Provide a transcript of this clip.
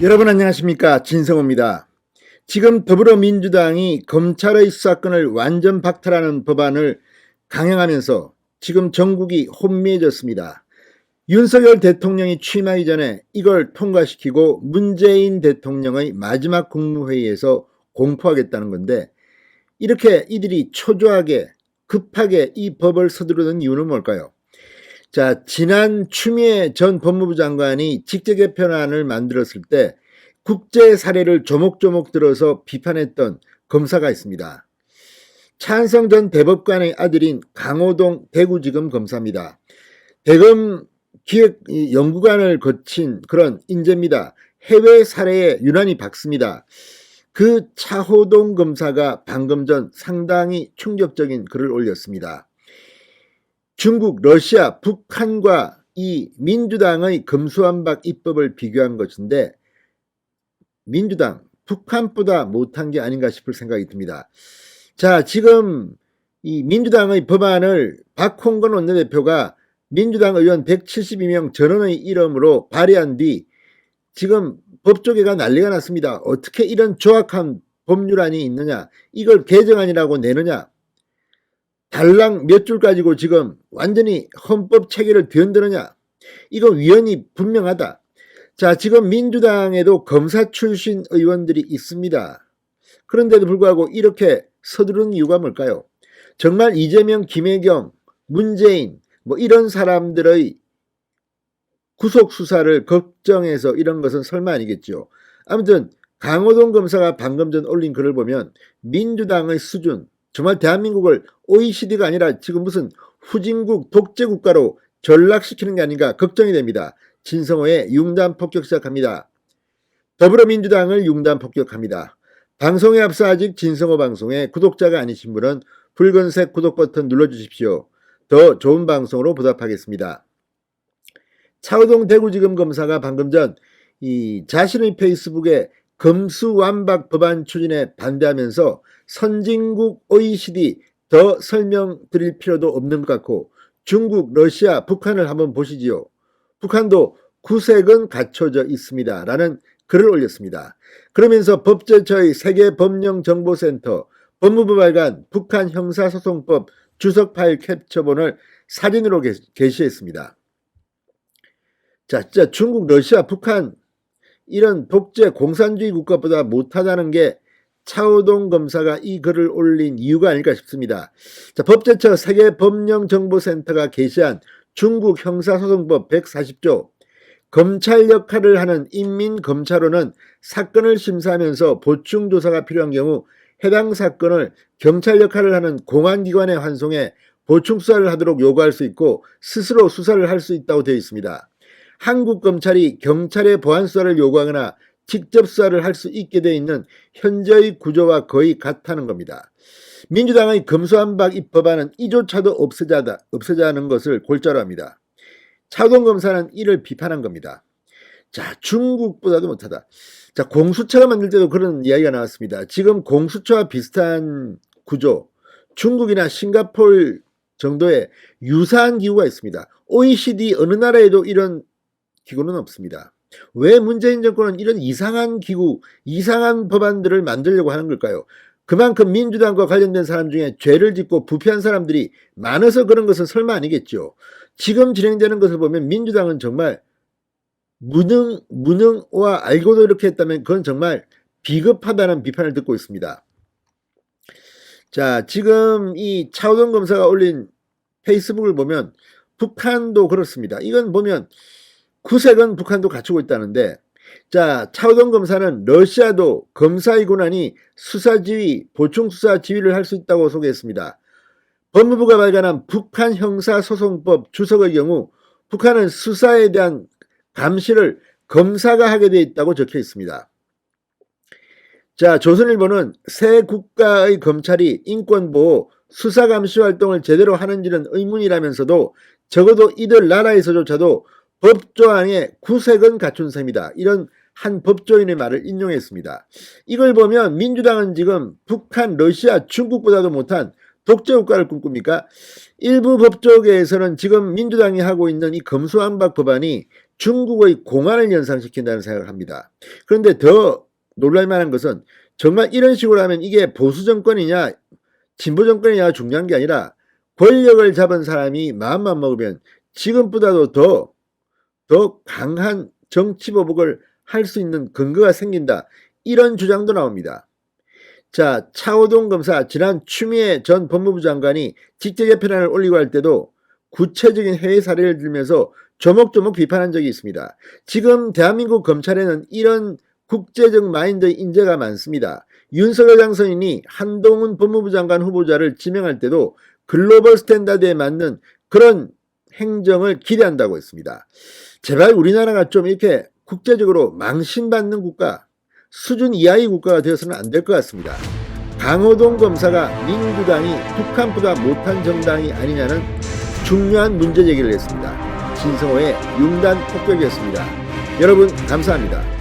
여러분 안녕하십니까, 진성호입니다. 지금 더불어민주당이 검찰의 수사권을 완전 박탈하는 법안을 강행하면서 지금 전국이 혼미해졌습니다. 윤석열 대통령이 취임하기 전에 이걸 통과시키고 문재인 대통령의 마지막 국무회의에서 공포하겠다는 건데, 이렇게 이들이 초조하게 급하게 이 법을 서두르는 이유는 뭘까요? 자, 지난 추미애 전 법무부 장관이 직제 개편안을 만들었을 때 국제 사례를 조목조목 들어서 비판했던 검사가 있습니다. 차한성 전 대법관의 아들인 강호동 대구지검 검사입니다. 대검 기획연구관을 거친 그런 인재입니다. 해외 사례에 유난히 박습니다. 그 차호동 검사가 방금 전 상당히 충격적인 글을 올렸습니다. 중국, 러시아, 북한과 이 민주당의 검수완박 입법을 비교한 것인데, 민주당, 북한보다 못한 게 아닌가 싶을 생각이 듭니다. 자, 지금 이 민주당의 법안을 박홍근 원내대표가 민주당 의원 172명 전원의 이름으로 발의한 뒤 지금 법조계가 난리가 났습니다. 어떻게 이런 조악한 법률안이 있느냐, 이걸 개정안이라고 내느냐, 달랑 몇 줄 가지고 지금 완전히 헌법 체계를 뒤흔드느냐, 이거 위헌이 분명하다. 자, 지금 민주당에도 검사 출신 의원들이 있습니다. 그런데도 불구하고 이렇게 서두른 이유가 뭘까요? 정말 이재명, 김혜경, 문재인 뭐 이런 사람들의 구속 수사를 걱정해서 이런 것은 설마 아니겠죠. 아무튼 강호동 검사가 방금 전 올린 글을 보면 민주당의 수준, 정말 대한민국을 OECD가 아니라 지금 무슨 후진국 독재국가로 전락시키는 게 아닌가 걱정이 됩니다. 진성호의 융단 폭격 시작합니다. 더불어민주당을 융단 폭격합니다. 방송에 앞서 아직 진성호 방송에 구독자가 아니신 분은 붉은색 구독 버튼 눌러주십시오. 더 좋은 방송으로 보답하겠습니다. 차호동 대구지검 검사가 방금 전 자신의 페이스북에 검수완박 법안 추진에 반대하면서 선진국 OECD 더 설명드릴 필요도 없는 것 같고, 중국, 러시아, 북한을 한번 보시지요. 북한도 구색은 갖춰져 있습니다 라는 글을 올렸습니다. 그러면서 법제처의 세계법령정보센터 법무부 발간 북한 형사소송법 주석 파일 캡처본을 사진으로 게시했습니다. 자, 진짜 중국, 러시아, 북한 이런 독재 공산주의 국가보다 못하다는 게 차호동 검사가 이 글을 올린 이유가 아닐까 싶습니다. 자, 법제처 세계법령정보센터가 게시한 중국 형사소송법 140조 검찰 역할을 하는 인민검찰원은 사건을 심사하면서 보충조사가 필요한 경우 해당 사건을 경찰 역할을 하는 공안기관에 환송해 보충수사를 하도록 요구할 수 있고 스스로 수사를 할 수 있다고 되어 있습니다. 한국 검찰이 경찰의 보안수사를 요구하거나 직접 수사를 할 수 있게 되어 있는 현재의 구조와 거의 같다는 겁니다. 민주당의 검수완박 입법안은 이조차도 없애자는 것을 골자로 합니다. 차호동 검사는 이를 비판한 겁니다. 자, 중국보다도 못하다. 자, 공수처가 만들 때도 그런 이야기가 나왔습니다. 지금 공수처와 비슷한 구조, 중국이나 싱가포르 정도의 유사한 기구가 있습니다. OECD 어느 나라에도 이런 기구는 없습니다. 왜 문재인 정권은 이런 이상한 기구, 이상한 법안들을 만들려고 하는 걸까요? 그만큼 민주당과 관련된 사람 중에 죄를 짓고 부패한 사람들이 많아서 그런 것은 설마 아니겠죠. 지금 진행되는 것을 보면 민주당은 정말 무능와 알고도 이렇게 했다면 그건 정말 비겁하다는 비판을 듣고 있습니다. 자, 지금 이 차호동 검사가 올린 페이스북을 보면 북한도 그렇습니다. 이건 보면 구색은 북한도 갖추고 있다는데, 자, 차호동 검사는 러시아도 검사의 권한이 수사지휘, 보충수사 지휘를 할 수 있다고 소개했습니다. 법무부가 발간한 북한 형사소송법 주석의 경우 북한은 수사에 대한 감시를 검사가 하게 되어 있다고 적혀 있습니다. 자, 조선일보는 새 국가의 검찰이 인권보호, 수사감시 활동을 제대로 하는지는 의문이라면서도 적어도 이들 나라에서조차도 법조안에 구색은 갖춘 셈이다, 이런 한 법조인의 말을 인용했습니다. 이걸 보면 민주당은 지금 북한, 러시아, 중국보다도 못한 독재 국가를 꿈꿉니까? 일부 법조계에서는 지금 민주당이 하고 있는 이 검수완박 법안이 중국의 공안을 연상시킨다는 생각을 합니다. 그런데 더 놀랄만한 것은 정말 이런 식으로 하면 이게 보수 정권이냐 진보 정권이냐 중요한 게 아니라 권력을 잡은 사람이 마음만 먹으면 지금보다도 더 강한 정치보복을 할 수 있는 근거가 생긴다. 이런 주장도 나옵니다. 자, 차오동 검사, 지난 추미애 전 법무부 장관이 직제 개편안을 올리고 할 때도 구체적인 해외 사례를 들면서 조목조목 비판한 적이 있습니다. 지금 대한민국 검찰에는 이런 국제적 마인드의 인재가 많습니다. 윤석열 당선인이 한동훈 법무부 장관 후보자를 지명할 때도 글로벌 스탠다드에 맞는 그런 행정을 기대한다고 했습니다. 제발 우리나라가 좀 이렇게 국제적으로 망신받는 국가, 수준 이하의 국가가 되어서는 안 될 것 같습니다. 강호동 검사가 민주당이 북한보다 못한 정당이 아니냐는 중요한 문제 제기를 했습니다. 진성호의 융단 폭격이었습니다. 여러분 감사합니다.